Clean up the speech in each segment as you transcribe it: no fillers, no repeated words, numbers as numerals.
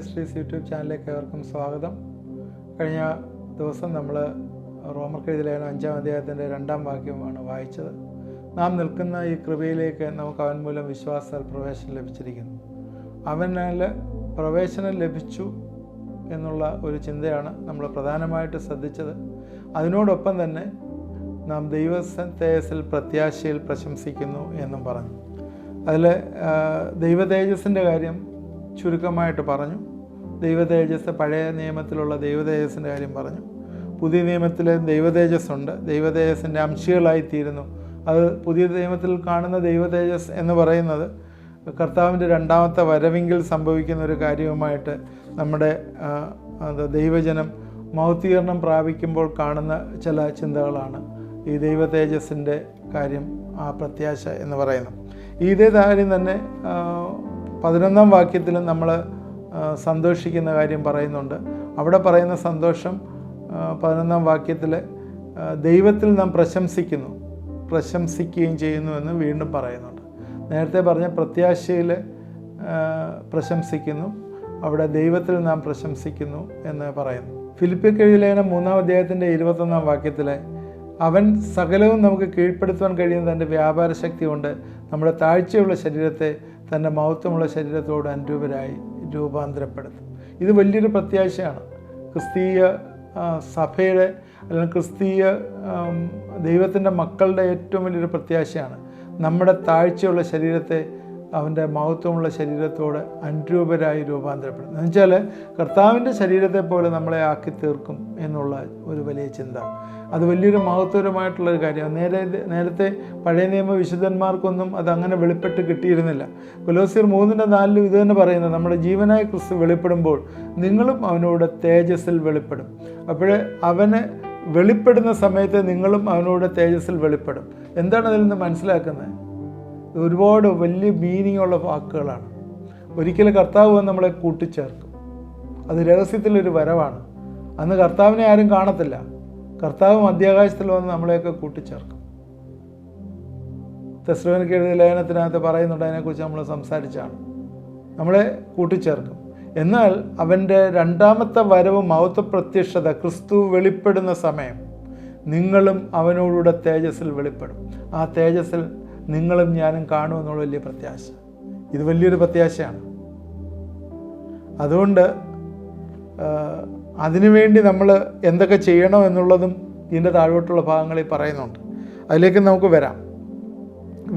Ministries YouTube ചാനലിലേക്ക് ഏവർക്കും സ്വാഗതം. കഴിഞ്ഞ ദിവസം നമ്മൾ റോമർക്കെഴുതിയ ലേഖനം 5-ാം അധ്യായത്തിൻ്റെ 2-ാം വാക്യമാണ് വായിച്ചത്. നാം നിൽക്കുന്ന ഈ കൃപയിലേക്ക് നമുക്ക് അവൻ മൂലം വിശ്വാസത്താൽ പ്രവേശനം ലഭിച്ചിരിക്കുന്നു. അവനാൽ പ്രവേശനം ലഭിച്ചു എന്നുള്ള ഒരു ചിന്തയാണ് നമ്മൾ പ്രധാനമായിട്ട് ശ്രദ്ധിച്ചത്. അതിനോടൊപ്പം തന്നെ നാം ദൈവതേജസ്സിൽ പ്രത്യാശയിൽ പ്രശംസിക്കുന്നു എന്നും പറഞ്ഞു. അതിൽ ദൈവതേജസ്സിൻ്റെ കാര്യം ചുരുക്കമായിട്ട് പറഞ്ഞു. ദൈവതേജസ്, പഴയ നിയമത്തിലുള്ള ദൈവതേജസ്സിൻ്റെ കാര്യം പറഞ്ഞു. പുതിയ നിയമത്തിൽ ദൈവതേജസ്സുണ്ട്, ദൈവതേജസ്സിൻ്റെ അംശികളായിത്തീരുന്നു. അത് പുതിയ നിയമത്തിൽ കാണുന്ന ദൈവതേജസ് എന്ന് പറയുന്നത് കർത്താവിൻ്റെ രണ്ടാമത്തെ വരവിങ്കിൽ സംഭവിക്കുന്ന ഒരു കാര്യവുമായിട്ട് നമ്മുടെ ദൈവജനം മൗത്തീകരണം പ്രാപിക്കുമ്പോൾ കാണുന്ന ചില ചിന്തകളാണ് ഈ ദൈവതേജസ്സിൻ്റെ കാര്യം, ആ പ്രത്യാശ എന്ന് പറയുന്നത്. ഇതേ കാര്യം തന്നെ 11-ാം വാക്യത്തിലും നമ്മൾ സന്തോഷിക്കുന്ന കാര്യം പറയുന്നുണ്ട്. അവിടെ പറയുന്ന സന്തോഷം 11-ാം വാക്യത്തിൽ ദൈവത്തിൽ നാം പ്രശംസിക്കുകയും ചെയ്യുന്നു എന്ന് വീണ്ടും പറയുന്നുണ്ട്. നേരത്തെ പറഞ്ഞ പ്രത്യാശയിൽ പ്രശംസിക്കുന്നു, അവിടെ ദൈവത്തിൽ നാം പ്രശംസിക്കുന്നു എന്ന് പറയുന്നു. ഫിലിപ്പിക്കെഴുതിയ ലേഖനം 3-ാം അധ്യായത്തിൻ്റെ 21-ാം വാക്യത്തിൽ അവൻ സകലവും നമുക്ക് കീഴ്പ്പെടുത്തുവാൻ കഴിയുന്ന തൻ്റെ വ്യാപാര ശക്തി കൊണ്ട് നമ്മുടെ താഴ്ചയുള്ള ശരീരത്തെ തൻ്റെ മഹത്വമുള്ള ശരീരത്തോട് അനുരൂപരായി രൂപാന്തരപ്പെടുത്തും. ഇത് വലിയൊരു പ്രത്യാശയാണ്. ക്രിസ്തീയ സഭയുടെ അല്ലെങ്കിൽ ക്രിസ്തീയ ദൈവത്തിൻ്റെ മക്കളുടെ ഏറ്റവും വലിയൊരു പ്രത്യാശയാണ്. നമ്മുടെ താഴ്ചയുള്ള ശരീരത്തെ അവൻ്റെ മഹത്വമുള്ള ശരീരത്തോട് അനുരൂപരായി രൂപാന്തരപ്പെടും. എന്ന് വെച്ചാൽ കർത്താവിൻ്റെ ശരീരത്തെ പോലെ നമ്മളെ ആക്കി തീർക്കും എന്നുള്ള ഒരു വലിയ ചിന്ത. അത് വലിയൊരു മഹത്വപരമായിട്ടുള്ളൊരു കാര്യമാണ്. നേരത്തെ പഴയ നിയമ വിശുദ്ധന്മാർക്കൊന്നും അതങ്ങനെ വെളിപ്പെട്ട് കിട്ടിയിരുന്നില്ല. കൊലോസ്യർ 3:4 ഇത് തന്നെ പറയുന്നത്, നമ്മുടെ ജീവനായ ക്രിസ്തു വെളിപ്പെടുമ്പോൾ നിങ്ങളും അവനോട് തേജസ്സിൽ വെളിപ്പെടും. അപ്പോഴേ അവന് വെളിപ്പെടുന്ന സമയത്ത് നിങ്ങളും അവനോട് തേജസ്സിൽ വെളിപ്പെടും. എന്താണ് അതിൽ നിന്ന് മനസ്സിലാക്കുന്നത്? ഒരുപാട് വലിയ മീനിങ് ഉള്ള വാക്കുകളാണ്. ഒരിക്കലും കർത്താവ് വന്ന് നമ്മളെ കൂട്ടിച്ചേർക്കും. അത് രഹസ്യത്തിലൊരു വരവാണ്. അന്ന് കർത്താവിനെ ആരും കാണത്തില്ല. കർത്താവ് മധ്യാകാശത്തിൽ വന്ന് നമ്മളെയൊക്കെ കൂട്ടിച്ചേർക്കും. തെസ്സലോനിക്കർ എഴുതിയ ലേഖനത്തിനകത്ത് പറയുന്നുണ്ട്, അതിനെക്കുറിച്ച് നമ്മൾ സംസാരിച്ചാണ്. നമ്മളെ കൂട്ടിച്ചേർക്കും. എന്നാൽ അവൻ്റെ രണ്ടാമത്തെ വരവ് മഹത്വപ്രത്യക്ഷത, ക്രിസ്തു വെളിപ്പെടുന്ന സമയം നിങ്ങളും അവനോടുകൂടെ തേജസ്സിൽ വെളിപ്പെടും. ആ തേജസ്സിൽ നിങ്ങളും ഞാനും കാണുമെന്നുള്ള വലിയ പ്രത്യാശ. ഇത് വലിയൊരു പ്രത്യാശയാണ്. അതുകൊണ്ട് അതിനുവേണ്ടി നമ്മൾ എന്തൊക്കെ ചെയ്യണം എന്നുള്ളതും ഇതിൻ്റെ താഴോട്ടുള്ള ഭാഗങ്ങളിൽ പറയുന്നുണ്ട്. അതിലേക്ക് നമുക്ക് വരാം.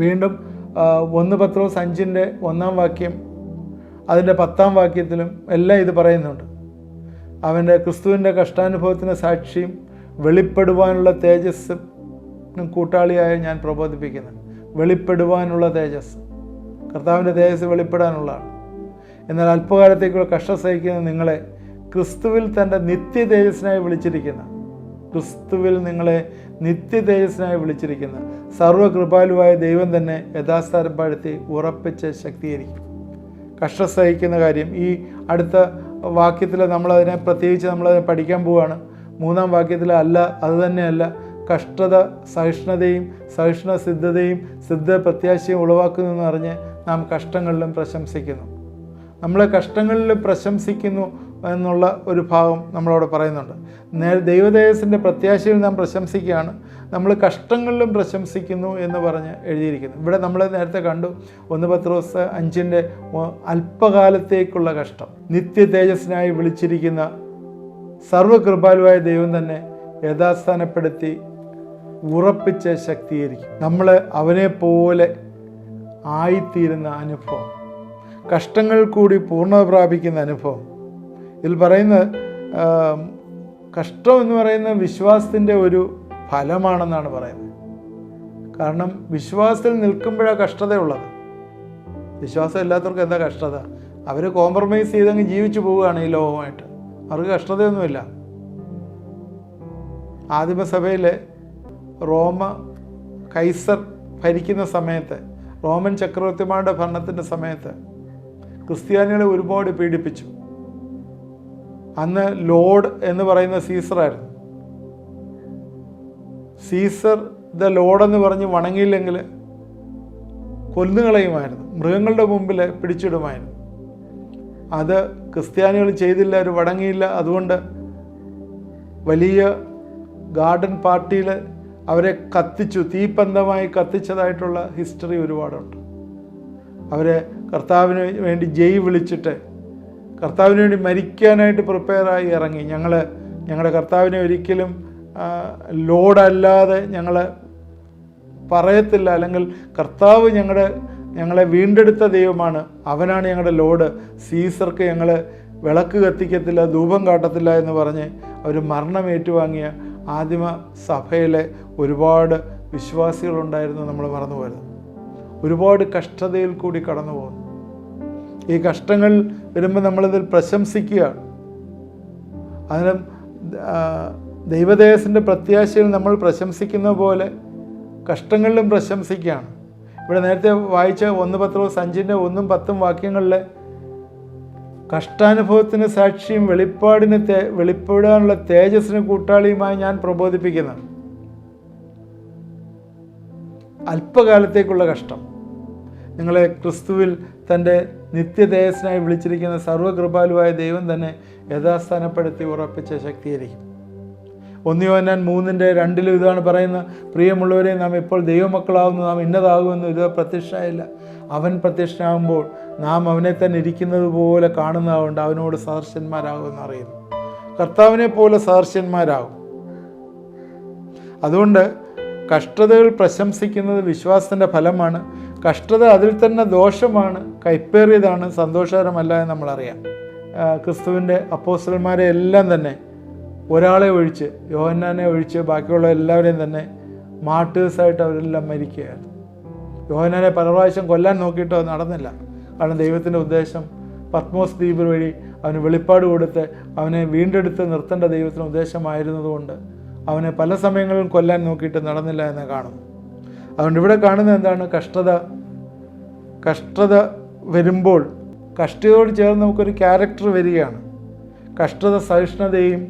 വീണ്ടും 1 പത്രോസ് 5-ന്റെ 1-ാം വാക്യം, അതിൻ്റെ 10-ാം വാക്യത്തിലും എല്ലാം ഇത് പറയുന്നുണ്ട്. അവൻ്റെ ക്രിസ്തുവിൻ്റെ കഷ്ടാനുഭവത്തിന് സാക്ഷിയും വെളിപ്പെടുവാനുള്ള തേജസ്സും കൂട്ടാളിയായ ഞാൻ പ്രബോധിപ്പിക്കുന്നു. വെളിപ്പെടുവാനുള്ള തേജസ്, കർത്താവിൻ്റെ തേജസ് വെളിപ്പെടാനുള്ളതാണ്. എന്നാൽ അല്പകാലത്തേക്കുള്ള കഷ്ടം സഹിക്കുന്ന നിങ്ങളെ ക്രിസ്തുവിൽ തൻ്റെ നിത്യ തേജസ്സിനായി വിളിച്ചിരിക്കുന്ന സർവ്വകൃപാലുവായ ദൈവം തന്നെ യഥാസ്ഥാനപ്പെടുത്തി ഉറപ്പിച്ച് ശക്തീകരിക്കും. കഷ്ടം സഹിക്കുന്ന കാര്യം ഈ അടുത്ത വാക്യത്തിൽ നമ്മളതിനെ പ്രത്യേകിച്ച് നമ്മളതിനെ പഠിക്കാൻ പോവുകയാണ്. 3-ാം വാക്യത്തിൽ അത് തന്നെയല്ല, കഷ്ടത സഹിഷ്ണുതയും സഹിഷ്ണുസിദ്ധതയും പ്രത്യാശയും ഉളവാക്കുന്നു എന്ന് പറഞ്ഞ് നാം കഷ്ടങ്ങളിലും പ്രശംസിക്കുന്നു. നമ്മളെ കഷ്ടങ്ങളിലും പ്രശംസിക്കുന്നു എന്നുള്ള ഒരു ഭാഗം നമ്മളവിടെ പറയുന്നുണ്ട്. ദൈവതേജസ്സിൻ്റെ പ്രത്യാശയിൽ നാം പ്രശംസിക്കുകയാണ്, നമ്മൾ കഷ്ടങ്ങളിലും പ്രശംസിക്കുന്നു എന്ന് പറഞ്ഞ് എഴുതിയിരിക്കുന്നു. ഇവിടെ നമ്മൾ നേരത്തെ കണ്ടു 1 പത്രോസ് 5-ന്റെ അല്പകാലത്തേക്കുള്ള കഷ്ടം, നിത്യ തേജസ്സിനായി വിളിച്ചിരിക്കുന്ന സർവ്വകൃപാലുവായ ദൈവം തന്നെ യഥാസ്ഥാനപ്പെടുത്തി ഉറപ്പിച്ച് ശക്തീകരിക്കും. നമ്മൾ അവനെ പോലെ ആയിത്തീരുന്ന അനുഭവം, കഷ്ടങ്ങൾ കൂടി പൂർണ്ണത പ്രാപിക്കുന്ന അനുഭവം. ഇതിൽ പറയുന്നത് കഷ്ടം എന്ന് പറയുന്നത് വിശ്വാസത്തിൻ്റെ ഒരു ഫലമാണെന്നാണ് പറയുന്നത്. കാരണം വിശ്വാസത്തിൽ നിൽക്കുമ്പോഴാണ് കഷ്ടതയുള്ളത്. വിശ്വാസം ഇല്ലാത്തവർക്ക് എന്താ കഷ്ടത? അവർ കോംപ്രമൈസ് ചെയ്തങ്ങ് ജീവിച്ചു പോവുകയാണ് ഈ ലോകമായിട്ട്. അവർക്ക് കഷ്ടതയൊന്നുമില്ല. ആദിമസഭയിലെ കൈസർ ഭരിക്കുന്ന സമയത്ത്, റോമൻ ചക്രവർത്തിമാരുടെ ഭരണത്തിൻ്റെ സമയത്ത് ക്രിസ്ത്യാനികളെ ഒരുപാട് പീഡിപ്പിച്ചു. അന്ന് ലോർഡ് എന്ന് പറയുന്ന സീസറായിരുന്നു. സീസർ ദ ലോർഡ് എന്ന് പറഞ്ഞ് വണങ്ങിയില്ലെങ്കിൽ കൊന്നുകളയുമായിരുന്നു, മൃഗങ്ങളുടെ മുമ്പിൽ പിടിച്ചിടുമായിരുന്നു. അത് ക്രിസ്ത്യാനികൾ ചെയ്തില്ല, അവർ വഴങ്ങിയില്ല. അതുകൊണ്ട് വലിയ ഗാർഡൻ പാർട്ടിയിൽ അവരെ കത്തിച്ചു, തീപ്പന്തമായി കത്തിച്ചതായിട്ടുള്ള ഹിസ്റ്ററി ഒരുപാടുണ്ട്. അവരെ കർത്താവിന് വേണ്ടി ജയ് വിളിച്ചിട്ട് കർത്താവിന് വേണ്ടി മരിക്കാനായിട്ട് പ്രിപ്പയറായി ഇറങ്ങി. ഞങ്ങളുടെ കർത്താവിനെ ഒരിക്കലും ലോഡല്ലാതെ ഞങ്ങൾ പറയത്തില്ല, അല്ലെങ്കിൽ കർത്താവ് ഞങ്ങളെ വീണ്ടെടുത്ത ദൈവമാണ്, അവനാണ് ഞങ്ങളുടെ ലോഡ്, സീസർക്ക് ഞങ്ങൾ വിളക്ക് കത്തിക്കത്തില്ല, ധൂപം കാട്ടത്തില്ല എന്ന് പറഞ്ഞ് അവർ മരണം ഏറ്റുവാങ്ങിയ ആദിമ സഭയിലെ ഒരുപാട് വിശ്വാസികളുണ്ടായിരുന്നു. നമ്മൾ മറന്നുപോയത്. ഒരുപാട് കഷ്ടതയിൽ കൂടി കടന്നു പോകുന്നു. ഈ കഷ്ടങ്ങൾ വരുമ്പോൾ നമ്മളിതിൽ പ്രശംസിക്കുകയാണ്. അതിന് ദൈവദേശത്തിൻ്റെ പ്രത്യാശയിൽ നമ്മൾ പ്രശംസിക്കുന്ന പോലെ കഷ്ടങ്ങളിലും പ്രശംസിക്കുകയാണ്. ഇവിടെ നേരത്തെ വായിച്ച 1 പത്രോസ് 5-ന്റെ 1-10 വാക്യങ്ങളിൽ കഷ്ടാനുഭവത്തിന് സാക്ഷിയും വെളിപ്പെടാനുള്ള തേജസ്സിന് കൂട്ടാളിയുമായി ഞാൻ പ്രബോധിപ്പിക്കുന്നു. അല്പകാലത്തേക്കുള്ള കഷ്ടം നിങ്ങളെ ക്രിസ്തുവിൽ തൻ്റെ നിത്യതേജസ്സിനായി വിളിച്ചിരിക്കുന്ന സർവ്വകൃപാലുവായ ദൈവം തന്നെ യഥാസ്ഥാനപ്പെടുത്തി ഉറപ്പിച്ച ശക്തീകരിക്കും. 1 യോഹന്നാൻ 3:2 ഇതാണ് പറയുന്നത്: പ്രിയമുള്ളവരെ, നാം ഇപ്പോൾ ദൈവമക്കളാകുന്നു, നാം ഇന്നതാകുമെന്ന് ഇത് പ്രത്യക്ഷമായില്ല. അവൻ പ്രത്യക്ഷനാകുമ്പോൾ നാം അവനെ തന്നെ ഇരിക്കുന്നത് പോലെ കാണുന്നതുകൊണ്ട് അവനോട് സദൃശന്മാരാകുമെന്ന് അറിയുന്നു. കർത്താവിനെ പോലെ സദൃശന്മാരാകും. അതുകൊണ്ട് കഷ്ടതകൾ പ്രശംസിക്കുന്നത് വിശ്വാസത്തിൻ്റെ ഫലമാണ്. കഷ്ടത അതിൽ തന്നെ ദോഷമാണ്, കൈപ്പേറിയതാണ്, സന്തോഷകരമല്ല എന്ന് നമ്മളറിയാം. ക്രിസ്തുവിൻ്റെ അപ്പോസ്തലന്മാരെ എല്ലാം തന്നെ ഒരാളെ ഒഴിച്ച്, യോഹന്നാനെ ഒഴിച്ച് ബാക്കിയുള്ള എല്ലാവരെയും തന്നെ മാർട്ടേഴ്സായിട്ട് അവരെല്ലാം മരിക്കുകയായിരുന്നു. യോഹന്നാനെ പല പ്രാവശ്യം കൊല്ലാൻ നോക്കിയിട്ട് അത് നടന്നില്ല. കാരണം ദൈവത്തിൻ്റെ ഉദ്ദേശം പത്മോസ് ദ്വീപ് വഴി അവന് വെളിപ്പാട് കൊടുത്ത് അവനെ വീണ്ടെടുത്ത് നിർത്തേണ്ട ദൈവത്തിൻ്റെ ഉദ്ദേശമായിരുന്നതുകൊണ്ട് അവനെ പല സമയങ്ങളിലും കൊല്ലാൻ നോക്കിയിട്ട് നടന്നില്ല എന്ന് കാണുന്നു. അതുകൊണ്ട് ഇവിടെ കാണുന്നത് എന്താണ്? കഷ്ടത വരുമ്പോൾ കഷ്ടതയോട് ചേർന്ന് നമുക്കൊരു ക്യാരക്ടർ വരികയാണ്. കഷ്ടത സഹിഷ്ണുതയും,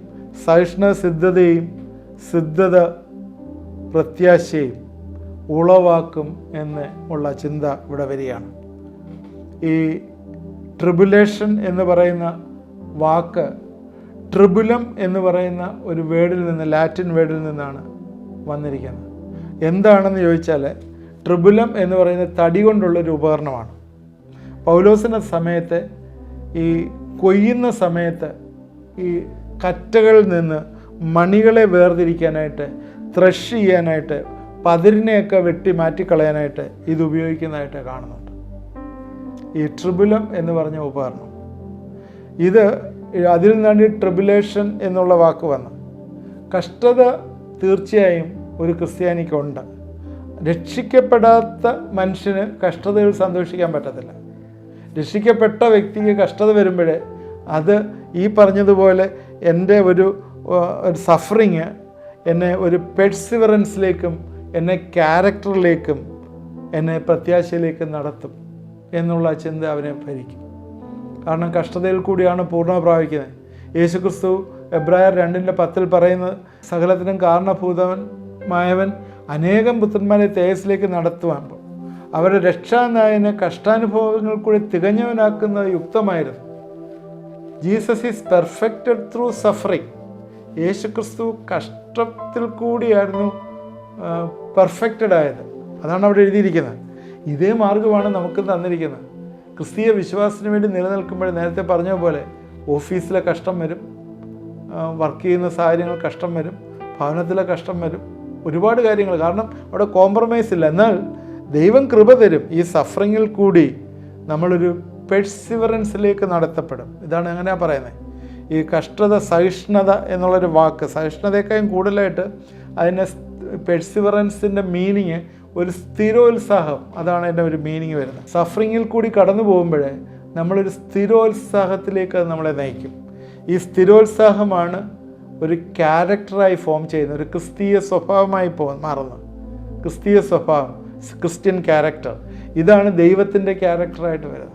സഹിഷ്ണുത സിദ്ധതയും, സിദ്ധത പ്രത്യാശയും ഉളവാക്കും എന്ന് ഉള്ള ചിന്ത ഇവിടെ വരികയാണ്. ഈ ട്രിബുലേഷൻ എന്ന് പറയുന്ന വാക്ക് ട്രിബുലം എന്ന് പറയുന്ന ഒരു വേർഡിൽ നിന്ന്, ലാറ്റിൻ വേർഡിൽ നിന്നാണ് വന്നിരിക്കുന്നത്. എന്താണെന്ന് ചോദിച്ചാൽ, ട്രിബുലം എന്ന് പറയുന്നത് തടി കൊണ്ടുള്ളൊരു ഉപകരണമാണ്. പൗലോസിൻ്റെ സമയത്ത് ഈ കൊയ്യുന്ന സമയത്ത് ഈ കറ്റകളിൽ നിന്ന് മണികളെ വേർതിരിക്കാനായിട്ട്, ത്രഷ് ചെയ്യാനായിട്ട്, പതിരിനെയൊക്കെ വെട്ടി മാറ്റിക്കളയാനായിട്ട് ഇത് ഉപയോഗിക്കുന്നതായിട്ട് കാണുന്നുണ്ട്. ഈ ട്രിബുലം എന്ന് പറഞ്ഞ ഉപകരണം, അതിൽ നിന്നാണ് ഈ ട്രിബുലേഷൻ എന്നുള്ള വാക്ക് വന്നത്. കഷ്ടത തീർച്ചയായും ഒരു ക്രിസ്ത്യാനിക്കുണ്ട്. രക്ഷിക്കപ്പെടാത്ത മനുഷ്യന് കഷ്ടതയിൽ സന്തോഷിക്കാൻ പറ്റത്തില്ല. രക്ഷിക്കപ്പെട്ട വ്യക്തിക്ക് കഷ്ടത വരുമ്പോഴേ അത് ഈ പറഞ്ഞതുപോലെ എൻ്റെ ഒരു സഫറിങ് എന്നെ ഒരു പെർസിവറൻസിലേക്കും എന്നെ ക്യാരക്ടറിലേക്കും എന്നെ പ്രത്യാശയിലേക്കും നടത്തും എന്നുള്ള ചിന്ത അവനെ ഭരിക്കും. കാരണം കഷ്ടതയിൽ കൂടിയാണ് പൂർണ്ണ പ്രാപിക്കുന്നത്. യേശുക്രിസ്തു എബ്രായർ 2:10 പറയുന്നത്, സകലത്തിനും കാരണഭൂതമായവൻ അനേകം പുത്രന്മാരെ തേജസ്സിലേക്ക് നടത്തുവാൻ അവരുടെ രക്ഷാനായനെ കഷ്ടാനുഭവങ്ങൾ കൂടി തികഞ്ഞവനാക്കുന്നത് യുക്തമായിരുന്നു. Jesus is perfected through suffering. യേശുക്രിസ്തു കഷ്ടത്തിൽ കൂടിയായിരുന്നു പെർഫെക്റ്റഡ് ആയത്. അതാണ് അവിടെ എഴുതിയിരിക്കുന്നത്. ഇതേ മാർഗമാണ് നമുക്ക് തന്നിരിക്കുന്നത്. ക്രിസ്തീയ വിശ്വാസത്തിന് വേണ്ടി നിലനിൽക്കുമ്പോൾ നേരത്തെ പറഞ്ഞ പോലെ ഓഫീസിലെ കഷ്ടം വരും, വർക്ക് ചെയ്യുന്ന സാഹചര്യങ്ങൾ കഷ്ടം വരും, ഭവനത്തിലെ കഷ്ടം വരും, ഒരുപാട് കാര്യങ്ങൾ. കാരണം അവിടെ കോംപ്രമൈസ് ഇല്ല. എന്നാൽ ദൈവം കൃപ തരും. ഈ സഫറിങ്ങിൽ കൂടി നമ്മളൊരു പെർസിവറൻസിലേക്ക് നടത്തപ്പെടും. ഇതാണ് എങ്ങനെയാണ് പറയുന്നത്. ഈ കഷ്ടത, സഹിഷ്ണുത എന്നുള്ളൊരു വാക്ക്, സഹിഷ്ണുതയേക്കാളും കൂടുതലായിട്ട് അതിൻ്റെ പെർസിവറൻസിൻ്റെ മീനിങ് ഒരു സ്ഥിരോത്സാഹം, അതാണ് എൻ്റെ ഒരു മീനിങ് വരുന്നത്. സഫറിങ്ങിൽ കൂടി കടന്നു പോകുമ്പോഴേ നമ്മളൊരു സ്ഥിരോത്സാഹത്തിലേക്ക് അത് നമ്മളെ നയിക്കും. ഈ സ്ഥിരോത്സാഹമാണ് ഒരു ക്യാരക്ടറായി ഫോം ചെയ്യുന്നത്, ഒരു ക്രിസ്തീയ സ്വഭാവമായി മാറുന്നത്. ക്രിസ്തീയ സ്വഭാവം, ക്രിസ്ത്യൻ ക്യാരക്ടർ, ഇതാണ് ദൈവത്തിൻ്റെ ക്യാരക്ടറായിട്ട് വരുന്നത്.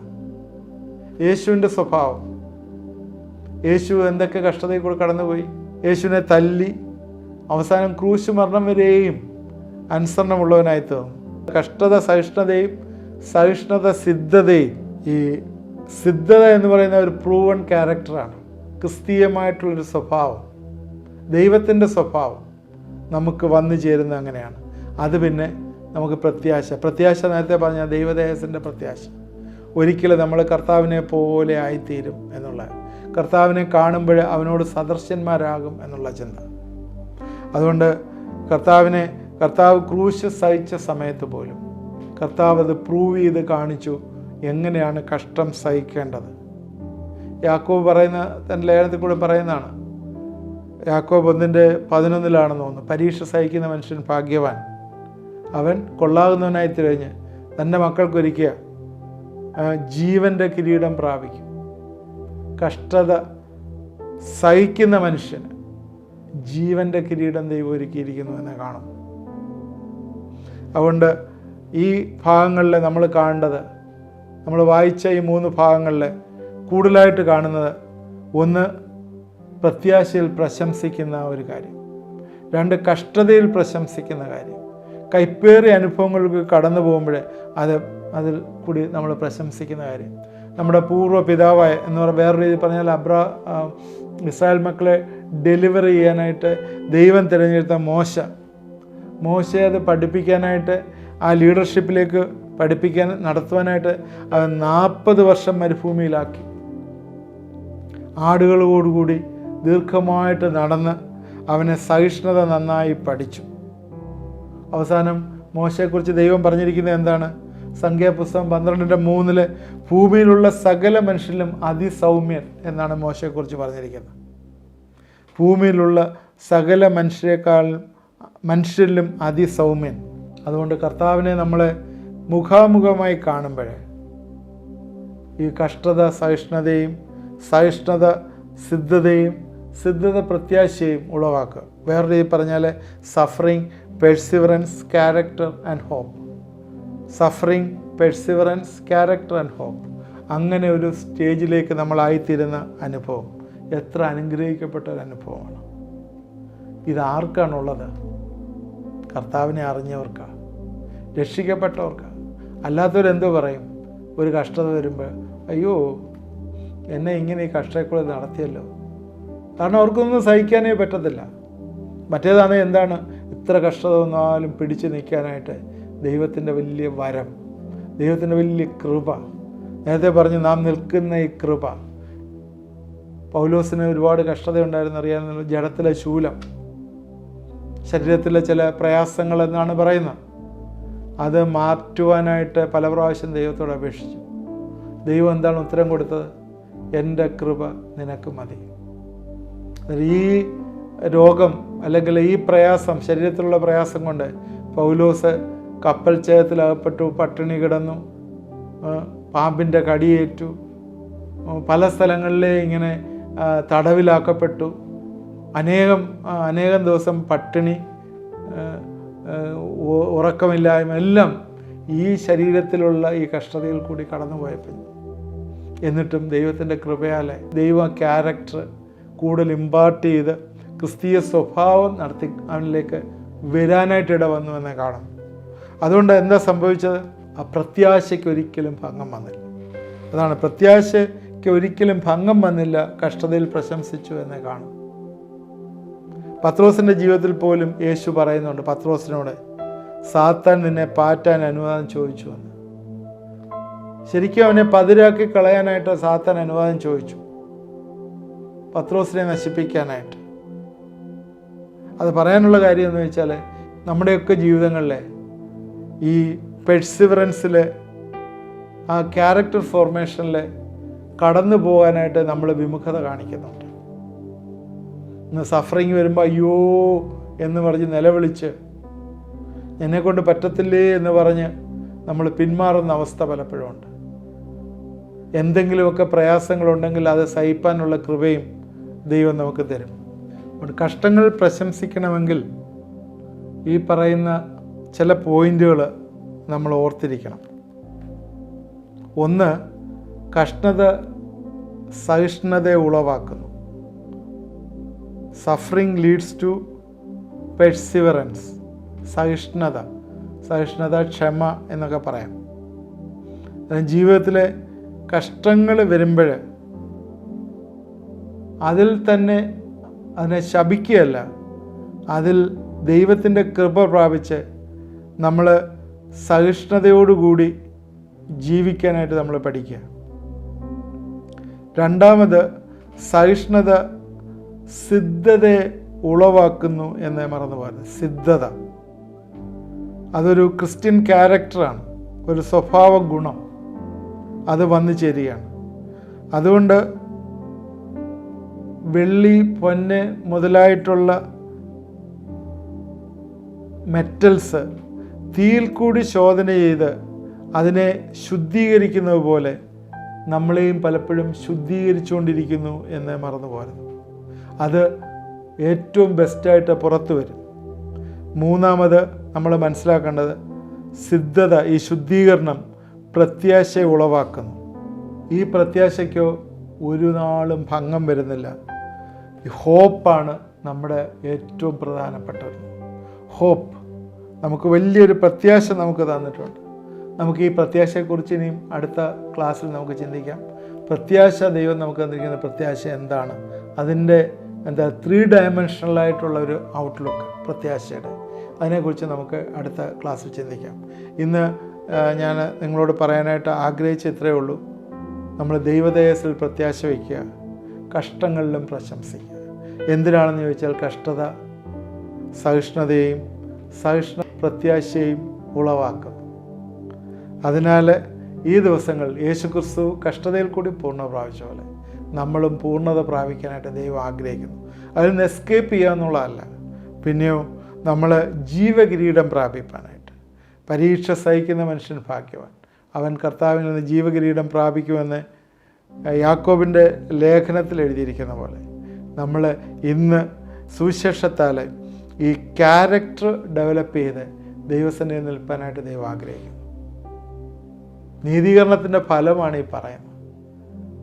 യേശുവിൻ്റെ സ്വഭാവം. യേശു എന്തൊക്കെ കഷ്ടതയിൽ കൂടെ കടന്നുപോയി. യേശുവിനെ തല്ലി അവസാനം ക്രൂശ് മരണം വരെയും അനുസരണമുള്ളവനായി തോന്നും. കഷ്ടത സഹിഷ്ണുതയും, സഹിഷ്ണുത സിദ്ധതയും. ഈ സിദ്ധത എന്ന് പറയുന്ന ഒരു പ്രൂവൺ ക്യാരക്ടറാണ്. ക്രിസ്തീയമായിട്ടുള്ളൊരു സ്വഭാവം, ദൈവത്തിൻ്റെ സ്വഭാവം നമുക്ക് വന്നു ചേരുന്നത് അങ്ങനെയാണ്. അത് പിന്നെ നമുക്ക് പ്രത്യാശ നേരത്തെ പറഞ്ഞ ദൈവദേഹത്തിൻ്റെ പ്രത്യാശ. ഒരിക്കലും നമ്മൾ കർത്താവിനെ പോലെ ആയിത്തീരും എന്നുള്ള, കർത്താവിനെ കാണുമ്പോൾ അവനോട് സദൃശന്മാരാകും എന്നുള്ള ചിന്ത. അതുകൊണ്ട് കർത്താവ് ക്രൂശ് സഹിച്ച സമയത്ത് പോലും കർത്താവ് അത് പ്രൂവ് ചെയ്ത് കാണിച്ചു എങ്ങനെയാണ് കഷ്ടം സഹിക്കേണ്ടത്. യാക്കോബ് പറയുന്ന തൻ്റെ ലേഖനത്തിൽ കൂടെ പറയുന്നതാണ്. യാക്കോബ് 1:11 തോന്നുന്നു, പരീക്ഷ സഹിക്കുന്ന മനുഷ്യൻ ഭാഗ്യവാൻ, അവൻ കൊള്ളാകുന്നവനായി തിരഞ്ഞ് തൻ്റെ മക്കൾക്കൊരുക്കിയ ജീവൻ്റെ കിരീടം പ്രാപിക്കും. കഷ്ടത സഹിക്കുന്ന മനുഷ്യന് ജീവൻ്റെ കിരീടം ദൈവം ഒരുക്കിയിരിക്കുന്നു എന്ന് കാണും. അതുകൊണ്ട് ഈ ഭാഗങ്ങളിൽ നമ്മൾ കാണേണ്ടത്, നമ്മൾ വായിച്ച ഈ 3 ഭാഗങ്ങളിൽ കൂടുതലായിട്ട് കാണുന്നത്, 1 പ്രത്യാശയിൽ പ്രശംസിക്കുന്ന ഒരു കാര്യം, 2 കഷ്ടതയിൽ പ്രശംസിക്കുന്ന കാര്യം, കൈപ്പേറിയ അനുഭവങ്ങൾക്ക് കടന്നു പോകുമ്പോൾ അതിൽ കൂടി നമ്മൾ പ്രശംസിക്കുന്ന കാര്യം. നമ്മുടെ പൂർവ്വ പിതാവായ എന്ന് പറഞ്ഞാൽ വേറൊരു രീതി പറഞ്ഞാൽ ഇസ്രായേൽ മക്കളെ ഡെലിവർ ചെയ്യാനായിട്ട് ദൈവം തിരഞ്ഞെടുത്ത മോശയെ അത് പഠിപ്പിക്കാനായിട്ട്, ആ ലീഡർഷിപ്പിലേക്ക് നടത്തുവാനായിട്ട് 40 വർഷം മരുഭൂമിയിലാക്കി. ആടുകളോടുകൂടി ദീർഘമായിട്ട് നടന്ന് അവനെ സഹിഷ്ണുത നന്നായി പഠിച്ചു. അവസാനം മോശയെക്കുറിച്ച് ദൈവം പറഞ്ഞിരിക്കുന്നത് എന്താണ്? സംഖ്യാപുസ്തകം 12:3 ഭൂമിയിലുള്ള സകല മനുഷ്യരിലും അതിസൗമ്യൻ എന്നാണ് മോശയെക്കുറിച്ച് പറഞ്ഞിരിക്കുന്നത്. ഭൂമിയിലുള്ള സകല മനുഷ്യരിലും അതിസൗമ്യൻ. അതുകൊണ്ട് കർത്താവിനെ നമ്മളെ മുഖാമുഖമായി കാണുമ്പോൾ ഈ കഷ്ടത സഹിഷ്ണുതയും, സഹിഷ്ണുത സിദ്ധതയും, സിദ്ധത പ്രത്യാശയും ഉളവാക്കുക. വേറെ പറഞ്ഞാൽ suffering, perseverance, character and hope. Suffering, perseverance, character and hope. അങ്ങനെ ഒരു സ്റ്റേജിലേക്ക് നമ്മളായിത്തീരുന്ന അനുഭവം എത്ര അനുഗ്രഹിക്കപ്പെട്ട ഒരു അനുഭവമാണ്. ഇതാർക്കാണുള്ളത്? കർത്താവിനെ അറിഞ്ഞവർക്കാണ്, രക്ഷിക്കപ്പെട്ടവർക്കാണ്. അല്ലാത്തവരെന്തോ പറയും? ഒരു കഷ്ടത വരുമ്പോൾ, അയ്യോ എന്നെ ഇങ്ങനെ ഈ കഷ്ടതക്കുള്ള നടത്തിയല്ലോ. കാരണം അവർക്കൊന്നും സഹിക്കാനേ പറ്റത്തില്ല. മറ്റേതാണ് എന്താണ്? ഇത്ര കഷ്ടത വന്നാലും പിടിച്ചു നിൽക്കാനായിട്ട് ദൈവത്തിൻ്റെ വലിയ വരം, ദൈവത്തിൻ്റെ വലിയ കൃപ. നേരത്തെ പറഞ്ഞു നാം നിൽക്കുന്ന ഈ കൃപ. പൗലോസിന് ഒരുപാട് കഷ്ടതയുണ്ടായിരുന്നു, അറിയാമെന്നുള്ള ജഡത്തിലെ ശൂലം, ശരീരത്തിലെ ചില പ്രയാസങ്ങൾ എന്നാണ് പറയുന്നത്. അത് മാറ്റുവാനായിട്ട് പല പ്രാവശ്യം ദൈവത്തോട് അപേക്ഷിച്ചു. ദൈവം എന്താണ് ഉത്തരം കൊടുത്തത്? എൻ്റെ കൃപ നിനക്ക് മതി. ഈ രോഗം അല്ലെങ്കിൽ ഈ പ്രയാസം, ശരീരത്തിലുള്ള പ്രയാസം കൊണ്ട് പൗലോസ് കപ്പൽ ചേതത്തിലകപ്പെട്ടു, പട്ടിണി കിടന്നു, പാമ്പിൻ്റെ കടിയേറ്റു, പല സ്ഥലങ്ങളിലെ ഇങ്ങനെ തടവിലാക്കപ്പെട്ടു, അനേകം ദിവസം പട്ടിണി, ഉറക്കമില്ലായ്മ, എല്ലാം ഈ ശരീരത്തിലുള്ള ഈ കഷ്ടതയിൽ കൂടി കടന്നു പോയപ്പോൾ. എന്നിട്ടും ദൈവത്തിൻ്റെ കൃപയാലെ ദൈവ ക്യാരക്ടർ കൂടുതൽ ഇമ്പാർട്ട് ചെയ്ത് ക്രിസ്തീയ സ്വഭാവം നടത്തി അവനിലേക്ക് വരാനായിട്ട് ഇടവന്നു എന്ന് കാണും. അതുകൊണ്ട് എന്താ സംഭവിച്ചത്? ആ പ്രത്യാശയ്ക്ക് ഒരിക്കലും ഭംഗം വന്നില്ല. അതാണ്, പ്രത്യാശയ്ക്ക് ഒരിക്കലും ഭംഗം വന്നില്ല, കഷ്ടതയിൽ പ്രശംസിച്ചു എന്ന് കാണും. പത്രോസിൻ്റെ ജീവിതത്തിൽ പോലും യേശു പറയുന്നുണ്ട് പത്രോസിനോട്, സാത്താൻ നിന്നെ പാറ്റാൻ അനുവാദം ചോദിച്ചു എന്ന്. ശരിക്കും അവനെ പതിരാക്കി കളയാനായിട്ട് സാത്താൻ അനുവാദം ചോദിച്ചു, പത്രോസിനെ നശിപ്പിക്കാനായിട്ട്. അത് പറയാനുള്ള കാര്യം എന്ന് വെച്ചാൽ, നമ്മുടെയൊക്കെ ജീവിതങ്ങളിലെ ഈ പെർസിവറൻസിൽ, ആ ക്യാരക്ടർ ഫോർമേഷനിൽ കടന്നു പോകാനായിട്ട് നമ്മൾ വിമുഖത കാണിക്കുന്നുണ്ട്. ഇന്ന് സഫറിങ് വരുമ്പോൾ അയ്യോ എന്ന് പറഞ്ഞ് നിലവിളിച്ച്, എന്നെക്കൊണ്ട് പറ്റത്തില്ലേ എന്ന് പറഞ്ഞ് നമ്മൾ പിന്മാറുന്ന അവസ്ഥ പലപ്പോഴും ഉണ്ട്. എന്തെങ്കിലുമൊക്കെ പ്രയാസങ്ങളുണ്ടെങ്കിൽ അത് സഹിപ്പാനുള്ള കൃപയും ദൈവം നമുക്ക് തരും. കഷ്ടങ്ങൾ പ്രശംസിക്കണമെങ്കിൽ ഈ പറയുന്ന ചില പോയിന്റുകൾ നമ്മൾ ഓർത്തിരിക്കണം. ഒന്ന്, കഷ്ടത സഹിഷ്ണുതയെ ഉളവാക്കുന്നു. Suffering leads to perseverance. സഹിഷ്ണുത, ക്ഷമ എന്നൊക്കെ പറയാം. ജീവിതത്തിലെ കഷ്ടങ്ങൾ വരുമ്പോൾ അതിൽ തന്നെ അതിനെ ശപിക്കുകയല്ല, അതിൽ ദൈവത്തിൻ്റെ കൃപ പ്രാപിച്ച് നമ്മൾ സഹിഷ്ണുതയോടുകൂടി ജീവിക്കാനായിട്ട് നമ്മൾ പഠിക്കുക. രണ്ടാമത്, സഹിഷ്ണുത സിദ്ധതയെ ഉളവാക്കുന്നു എന്ന് മറന്നു പോകരുത്. സിദ്ധത അതൊരു ക്രിസ്ത്യൻ ക്യാരക്ടറാണ്, ഒരു സ്വഭാവ ഗുണം, അത് വന്നു ചേരുകയാണ്. അതുകൊണ്ട് വെള്ളി, പൊന്ന് മുതലായിട്ടുള്ള മെറ്റൽസ് തീയിൽ കൂടി ശോധന ചെയ്ത് അതിനെ ശുദ്ധീകരിക്കുന്നത് പോലെ നമ്മളെയും പലപ്പോഴും ശുദ്ധീകരിച്ചുകൊണ്ടിരിക്കുന്നു എന്ന് മറന്നു പോകരുത്. അത് ഏറ്റവും ബെസ്റ്റായിട്ട് പുറത്തു വരും. മൂന്നാമത് നമ്മൾ മനസ്സിലാക്കേണ്ടത്, സിദ്ധത, ഈ ശുദ്ധീകരണം പ്രത്യാശ ഉളവാക്കുന്നു. ഈ പ്രത്യാശയ്ക്കോ ഒരു നാളും ഭംഗം വരുന്നില്ല. ഈ ഹോപ്പാണ് നമ്മുടെ ഏറ്റവും പ്രധാനപ്പെട്ടത്. ഹോപ്പ് നമുക്ക് വലിയൊരു പ്രത്യാശ നമുക്ക് തന്നിട്ടുണ്ട്. നമുക്ക് ഈ പ്രത്യാശയെക്കുറിച്ച് ഇനിയും അടുത്ത ക്ലാസ്സിൽ നമുക്ക് ചിന്തിക്കാം. പ്രത്യാശ, ദൈവം നമുക്ക് തന്നിരിക്കുന്ന പ്രത്യാശ എന്താണ്, അതിൻ്റെ 3 ഡയമെൻഷണലായിട്ടുള്ള ഒരു ഔട്ട്ലുക്ക് പ്രത്യാശയുടെ, അതിനെക്കുറിച്ച് നമുക്ക് അടുത്ത ക്ലാസ്സിൽ ചിന്തിക്കാം. ഇന്ന് ഞാൻ നിങ്ങളോട് പറയാനായിട്ട് ആഗ്രഹിച്ച ഇത്രയേ ഉള്ളൂ. നമ്മൾ ദൈവതേജസ്സിൽ പ്രത്യാശ വയ്ക്കുക, കഷ്ടങ്ങളിലും പ്രശംസിക്കുക. എന്തിനാണെന്ന് ചോദിച്ചാൽ, കഷ്ടത സഹിഷ്ണുതയെയും പ്രത്യാശയെയും ഉളവാക്കും. അതിനാൽ ഈ ദിവസങ്ങൾ യേശുക്രിസ്തു കഷ്ടതയിൽ കൂടി പൂർണ്ണത പ്രാപിച്ച പോലെ നമ്മളും പൂർണ്ണത പ്രാപിക്കാനായിട്ട് ദൈവം ആഗ്രഹിക്കുന്നു. അതിൽ നിന്ന് എസ്കേപ്പ് ചെയ്യുക എന്നുള്ളതല്ല, പിന്നെയോ നമ്മൾ ജീവകിരീടം പ്രാപിക്കാനായിട്ട്. പരീക്ഷ സഹിക്കുന്ന മനുഷ്യൻ ഭാഗ്യവാൻ, അവൻ കർത്താവിൽ നിന്ന് ജീവകിരീടം പ്രാപിക്കുമെന്ന് യാക്കോബിൻ്റെ ലേഖനത്തിൽ എഴുതിയിരിക്കുന്ന പോലെ നമ്മൾ ഇന്ന് സുവിശേഷത്താൽ ഈ ക്യാരക്ടർ ഡെവലപ്പ് ചെയ്ത് ദൈവസന്നിധിയിൽ നിൽപ്പാനായിട്ട് ദൈവം ആഗ്രഹിക്കുന്നു. നീതീകരണത്തിൻ്റെ ഫലമാണ് ഈ പറയുന്നത്.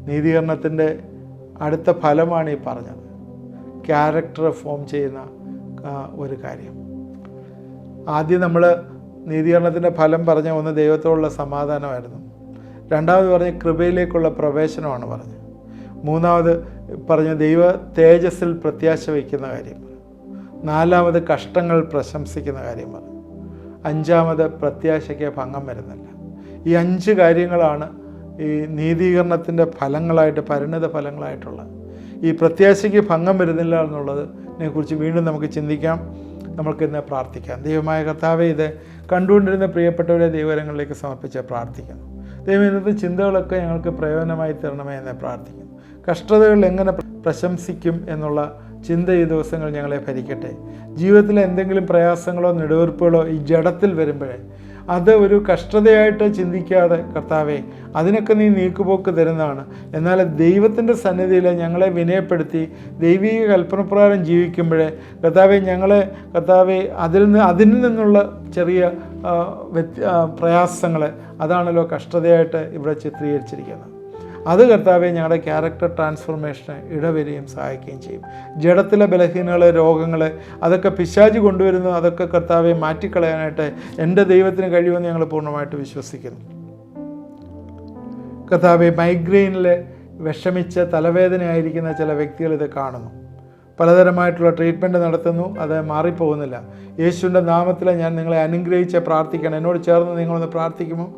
നീതീകരണത്തിൻ്റെ അടുത്ത ഫലമാണ് ഈ പറഞ്ഞത്. ക്യാരക്ടർ ഫോം ചെയ്യുന്ന ഒരു കാര്യം. ആദ്യം നമ്മൾ നീതീകരണത്തിൻ്റെ ഫലം പറഞ്ഞ ഒന്ന് ദൈവത്തോടുള്ള സമാധാനമായിരുന്നു. രണ്ടാമത് പറഞ്ഞ കൃപയിലേക്കുള്ള പ്രവേശനമാണ് പറഞ്ഞത്. മൂന്നാമത് പറഞ്ഞ ദൈവ തേജസ്സിൽ പ്രത്യാശ വയ്ക്കുന്ന കാര്യം. നാലാമത് കഷ്ടങ്ങൾ പ്രശംസിക്കുന്ന കാര്യം പറഞ്ഞു. അഞ്ചാമത് പ്രത്യാശയ്ക്ക് ഭംഗം വരുന്നില്ല. ഈ 5 കാര്യങ്ങളാണ് ഈ നീതീകരണത്തിൻ്റെ ഫലങ്ങളായിട്ട്, പരിണിത ഫലങ്ങളായിട്ടുള്ള. ഈ പ്രത്യാശയ്ക്ക് ഭംഗം വരുന്നില്ല എന്നുള്ളതിനെക്കുറിച്ച് വീണ്ടും നമുക്ക് ചിന്തിക്കാം. നമ്മൾക്കിന്ന് പ്രാർത്ഥിക്കാം. ദൈവമായ കർത്താവേ, ഇത് കണ്ടുകൊണ്ടിരുന്ന പ്രിയപ്പെട്ടവരെ ദൈവകരങ്ങളിലേക്ക് സമർപ്പിച്ച് പ്രാർത്ഥിക്കുന്നു. ദൈവം ഇന്നത്തെ ചിന്തകളൊക്കെ ഞങ്ങൾക്ക് പ്രയോജനമായി തരണമേ എന്ന് പ്രാർത്ഥിക്കുന്നു. കഷ്ടതകളിൽ എങ്ങനെ പ്രശംസിക്കും എന്നുള്ള ചിന്ത ഈ ദിവസങ്ങൾ ഞങ്ങളെ ഭരിക്കട്ടെ. ജീവിതത്തിൽ എന്തെങ്കിലും പ്രയാസങ്ങളോ നെടുവീർപ്പുകളോ ഈ ജഡത്തിൽ വരുമ്പോഴേ അത് ഒരു കഷ്ടതയായിട്ട് ചിന്തിക്കാതെ, കർത്താവേ, അതിനൊക്കെ നീ നീക്കുപോക്ക് തരുന്നതാണ്. എന്നാൽ ദൈവത്തിൻ്റെ സന്നിധിയിൽ ഞങ്ങളെ വിനയപ്പെടുത്തി ദൈവിക കൽപ്പനപ്രകാരം ജീവിക്കുമ്പോഴേ കർത്താവെ അതിൽ നിന്നുള്ള ചെറിയ പ്രയാസങ്ങൾ, അതാണല്ലോ കഷ്ടതയായിട്ട് ഇവിടെ ചിത്രീകരിച്ചിരിക്കുന്നത്. അത് കർത്താവെ ഞങ്ങളുടെ ക്യാരക്ടർ ട്രാൻസ്ഫോർമേഷന് ഇടവരികയും സഹായിക്കുകയും ചെയ്യും. ജഡത്തിലെ ബലഹീനകൾ, രോഗങ്ങൾ, അതൊക്കെ പിശാച് കൊണ്ടുവരുന്നു. അതൊക്കെ കർത്താവെ മാറ്റിക്കളയാനായിട്ട് എൻ്റെ ദൈവത്തിന് കഴിയുമെന്ന് ഞങ്ങൾ പൂർണ്ണമായിട്ട് വിശ്വസിക്കുന്നു. കർത്താവെ, മൈഗ്രെയിനിൽ വിഷമിച്ച് തലവേദനയായിരിക്കുന്ന ചില വ്യക്തികൾ ഇത് കാണുന്നു. പലതരമായിട്ടുള്ള ട്രീറ്റ്മെൻറ്റ് നടത്തുന്നു, അത് മാറിപ്പോകുന്നില്ല. യേശുവിൻ്റെ നാമത്തിൽ ഞാൻ നിങ്ങളെ അനുഗ്രഹിച്ച് പ്രാർത്ഥിക്കണം. എന്നോട് ചേർന്ന് നിങ്ങളൊന്ന് പ്രാർത്ഥിക്കുമോ?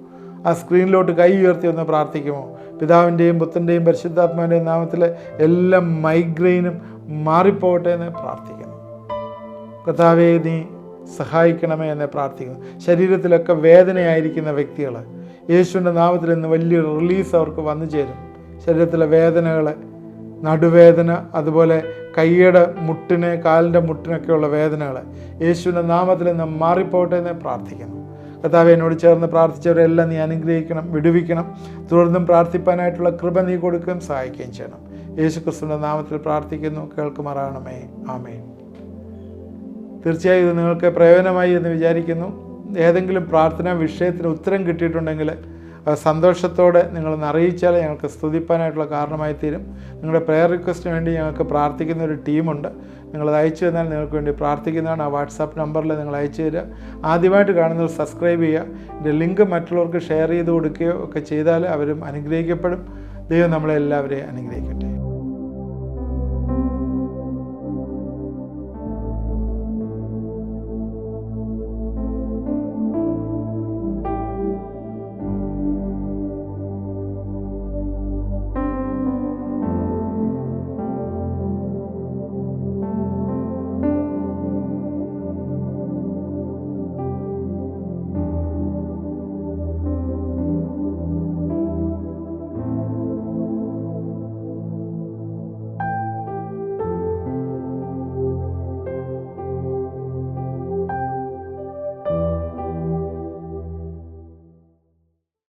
ആ സ്ക്രീനിലോട്ട് കൈ ഉയർത്തി ഒന്ന് പ്രാർത്ഥിക്കുമോ? പിതാവിൻ്റെയും പുത്രൻ്റെയും പരിശുദ്ധാത്മാവിൻ്റെയും നാമത്തിൽ എല്ലാ മൈഗ്രെയിനും മാറിപ്പോകട്ടെ എന്ന് പ്രാർത്ഥിക്കുന്നു. കർത്താവേ, നീ സഹായിക്കണമേ എന്ന് പ്രാർത്ഥിക്കുന്നു. ശരീരത്തിലൊക്കെ വേദനയായിരിക്കുന്ന വ്യക്തികൾ യേശുവിൻ്റെ നാമത്തിൽ ഇന്ന് വലിയൊരു റിലീസ് അവർക്ക് വന്നു ചേരും. ശരീരത്തിലെ വേദനകൾ, നടുവേദന, അതുപോലെ കൈയുടെ മുട്ടിന്, കാലിൻ്റെ മുട്ടിനൊക്കെയുള്ള വേദനകൾ യേശുവിൻ്റെ നാമത്തിൽ നിന്ന് മാറിപ്പോകട്ടെ എന്ന് പ്രാർത്ഥിക്കുന്നു. കർത്താവേ, എന്നോട് ചേർന്ന് പ്രാർത്ഥിച്ചവരെല്ലാം നീ അനുഗ്രഹിക്കണം, വിടുവിക്കണം. തുടർന്നും പ്രാർത്ഥിപ്പാനായിട്ടുള്ള കൃപ നീ കൊടുക്കുകയും സഹായിക്കുകയും ചെയ്യണം. യേശു ക്രിസ്തുവിൻ്റെ നാമത്തിൽ പ്രാർത്ഥിക്കുന്നു, കേൾക്കുമാറാകണമേ. ആമേൻ. തീർച്ചയായും ഇത് നിങ്ങൾക്ക് പ്രയോജനമായി എന്ന് വിചാരിക്കുന്നു. ഏതെങ്കിലും പ്രാർത്ഥനാ വിഷയത്തിന് ഉത്തരം കിട്ടിയിട്ടുണ്ടെങ്കിൽ സന്തോഷത്തോടെ നിങ്ങളൊന്ന് അറിയിച്ചാൽ ഞങ്ങൾക്ക് സ്തുതിപ്പാനായിട്ടുള്ള കാരണമായി തീരും. നിങ്ങളുടെ പ്രെയർ റിക്വസ്റ്റിന് വേണ്ടി ഞങ്ങൾക്ക് പ്രാർത്ഥിക്കുന്ന ഒരു ടീമുണ്ട്. നിങ്ങളത് അയച്ചു തന്നാൽ നിങ്ങൾക്ക് വേണ്ടി പ്രാർത്ഥിക്കുന്നതാണ്. ആ വാട്സാപ്പ് നമ്പറിൽ നിങ്ങൾ അയച്ചു തരിക. ആദ്യമായിട്ട് കാണുന്നവർ സബ്സ്ക്രൈബ് ചെയ്യുക. ഇതിൻ്റെ ലിങ്ക് മറ്റുള്ളവർക്ക് ഷെയർ ചെയ്ത് കൊടുക്കുകയോ ഒക്കെ ചെയ്താൽ അവരും അനുഗ്രഹിക്കപ്പെടും. ദൈവം നമ്മളെല്ലാവരെയും അനുഗ്രഹിക്കട്ടെ.